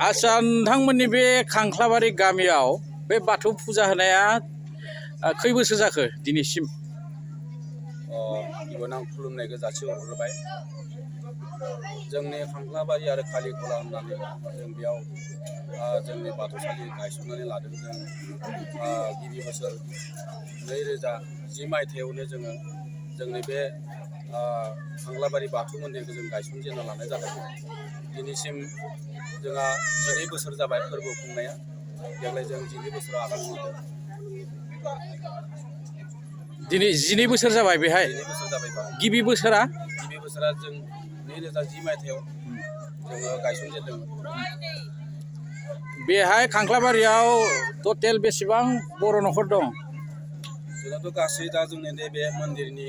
आच्छा नोंथांमोननि बे खांख्लाबारि गामियाव बे बाथौ फुजा होनाया खै बोसोर जाखो दिनैसिम? गिबियावनो आं खुलुमनायखौ जासिहरग्रोबाय। जोंनि खांख्लाबारि आरो खालिखला होननानै जों बेयाव जोंनि बाथौसालि गायसननानै लादों। जों गिबि बोसोर 2010 मायथाइयावनो जोङो जोंनि बे खांख्लाबारि बाथौ मन्दिरखौ जों गायसनजेनना लानाय जादों। दिनैसिम जोंहा 12 बोसोर जाबाय फोरबो खुंनाया। देग्लाय जों 12 बोसोराव आगान सुरदों। दिनै 12 बोसोर जाबाय बेहाय। 12 बोसोर जाबाय बा। गिबि बोसोरा जों 2010 मायथाइयाव जोङो गायसनजेनदोंमोन। बेहाय खांख्लाबारियाव टटेल बेसेबां बर' न'खर दं? जोंनाथ' गासै दा जोंनि नैबे मन्दिरनि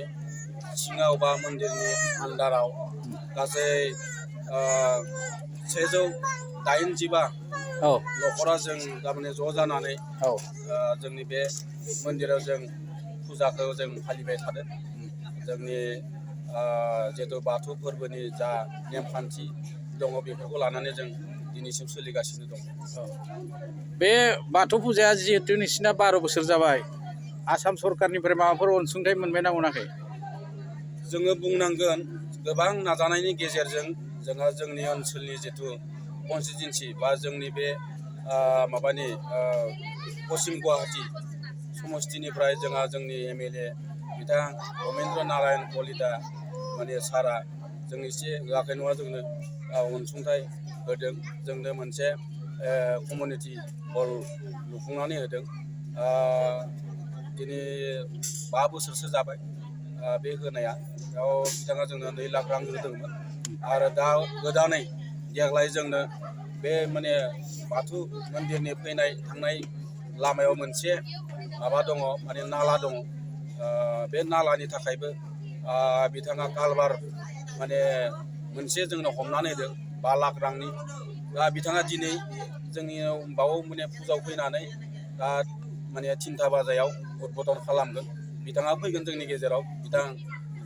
सिङाव बा मन्दिरनि आन्दाराव गासै 185 न'खरा जों गाबोन ज' जानानै जोंनि बे मन्दिराव जों फुजाखौ जों फालिबाय थादों। जोंनि जिहेतु बाथौ फोरबोनि जा नेमखान्थि दङ बेफोरखौ लानानै जों दिनैसिम सोलिगासिनो दं। बे बाथौ फुजाया जिहेतु नोंसिना 12 बोसोर जाबाय, आसाम सरकारनिफ्राय माबाफोर अनसुंथाइ मोनबायना मोनाखै? जोङो बुंनांगोन गोबां नाजानायनि गेजेरजों जोंहा जोंनि ओनसोलनि जिथु कनस्टिटुन्सि बा जोंनि बे माबानि पश्चिम गुवाहाटि समस्तिनिफ्राय जोंहा जोंनि MLA बिथां रमेन्द्र नारायण कलिता माने सारा जों एसे होआखै नङा जोंनो अनसुंथाइ होदों। जोंनो मोनसे कमिउनिटि हल लुफुंनानै होदों। दिनै 5 बोसोरसो जाबाय बे होनाया। बेयाव बिथाङा जोंनो 2 लाख रां होदोंमोन। आरो दा गोदानै देग्लाय जोंनो बे माने बाथौ मन्दिरनि फैनाय थांनाय लामायाव मोनसे माबा दङ, माने नाला दङ। बे नालानि थाखायबो बिथाङा कालभार माने मोनसे जोंनो हमनानै होदों 5 लाख रांनि। दा बिथाङा दिनै जोंनियाव बाव माने फुजायाव फैनानै दा माने 3टा बाजायाव उद्बोधन खालामगोन। बिथाङा फैगोन जोंनि गेजेराव, बिथां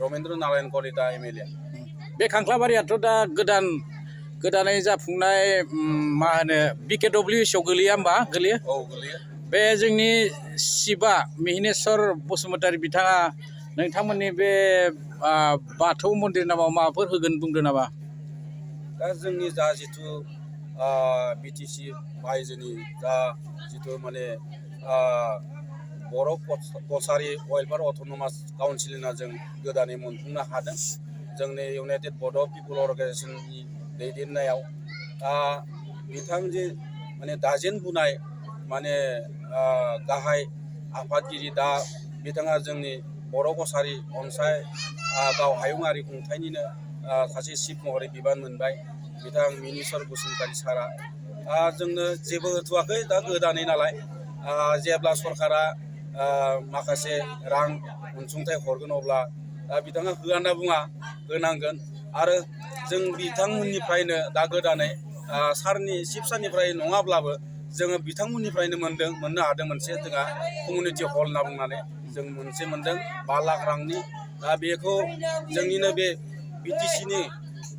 रमेन्द्र नारायण कलिता MLA। बे खांख्लाबारियाथ' दा गोदानै जाफुंनाय मा होनो BKWS आव गोलैया होमबा? गोलैयो। औ गोलैयो। बे जोंनि शिबा मिहिनेश्वर बसुमतारी बिथाङा नोंथांमोननि बे बाथौ मन्दिर नामाव माबाफोर होगोन बुंदों नामा? दा जोंनि जा जिथु BTC रायजोनि जा जिथु माने बर' कसारि वेलफेयार अट'नमास काउन्सिल होनना जों गोदानै मोनफुंनो हादों। जोंनि इउनाइटेड बड' पिपल अर्गानाइजेसननि दैदेननायाव बिथां जे माने दाजेन बुनाय माने गाहाय आफादगिरि, दा बिथाङा जोंनि बर' कसारि गाव हायुङारि खुंथायनिनो सासे चिफ महरै बिबान मोनबाय बिथां मिहिनेश्वर बसुमतारी सारा। जोंनो जेबो होथ'वाखै, दा गोदानै नालाय। जेब्ला सरकारा माखासे रां अनसुंथाइ हरगोन अब्ला बिथाङा होआ होनना बुङा, होनांगोन। आरो जों बिथांमोननिफ्रायनो दा गोदानै सारनि चिफ सारनिफ्राय नङाब्लाबो जोङो बिथांमोननिफ्रायनो मोननो हादों मोनसे जोंहा कमिउनिटि हल होनना बुंनानै जों मोनसे मोनदों 5 लाख रांनि। दा बेखौ जोंनिनो बे BTCनि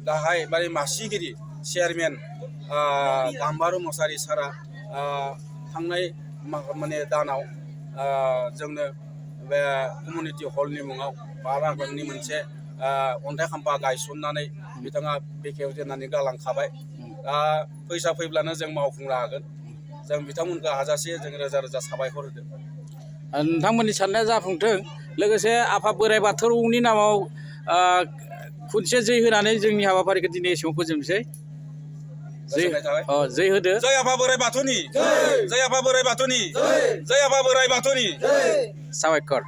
गाहाय माने मासिगिरि चेयारमेन गाम्बारु मसाहारि सारा थांनाय माने दानाव जोंनो बे कमिउनिटि हलनि मुङाव 5 लाख रांनि मोनसे अन्थाइ खाम्फा गायसननानै बिथाङा बेखेवजेननानै गालांखाबाय। दा फैसा फैब्लानो जों मावफुंनो हागोन। जों बिथांमोनखौ हाजासे जों रोजा रोजा साबायखर होदों। नोंथांमोननि साननाया जाफुंथों। लोगोसे आफा बोराइ बाथौनि नामाव खनसे जै होनानै जोंनि हाबाफारिखौ दिनै एसेयाव फोजोबनोसै। जै होदो। जय आफा बोराइ बाथौनि, जय आफा बोराइ बाथौनि, जय आफा बोराइ बाथौनि। साबायखर।